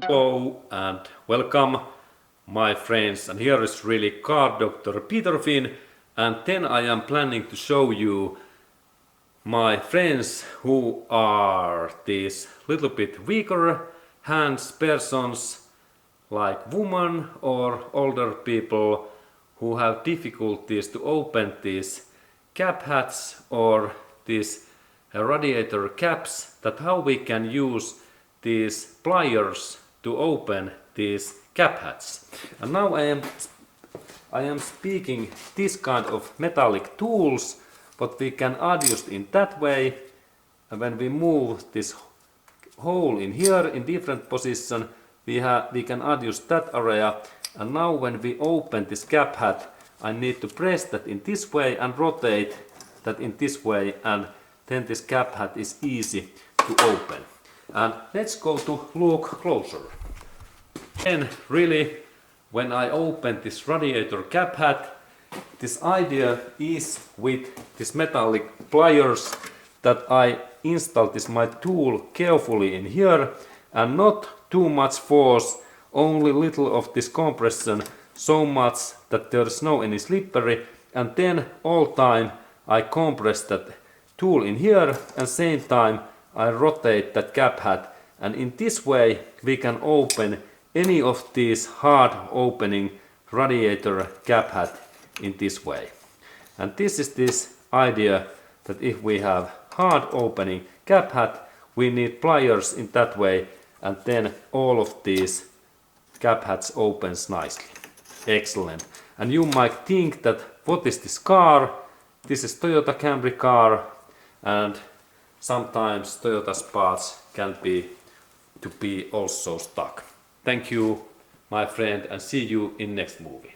Hello and welcome my friends, and here is really car Dr. Peter Finn, and then I am planning to show you my friends who are these little bit weaker hands persons like women or older people who have difficulties to open these cap hats or these radiator caps, that how we can use these pliers to open these cap hats. And now I am speaking this kind of metallic tools, but we can adjust in that way. And when we move this hole in here in different position, we can adjust that area. And now when we open this cap hat, I need to press that in this way and rotate that in this way, and then this cap hat is easy to open. And let's go to look closer. And really, when I open this radiator cap hat, this idea is with this metallic pliers that I install this my tool carefully in here and not too much force, only little of this compression, so much that there is no any slippery, and then all time I compress that tool in here and same time I rotate that cap hat, and in this way we can open any of these hard opening radiator cap hat in this way. And this is this idea that if we have hard opening cap hat, we need pliers in that way, and then all of these cap hats opens nicely. Excellent. And you might think that what is this car? This is Toyota Camry car, and sometimes Toyota's parts can be also stuck. Thank you, my friend, and see you in next movie.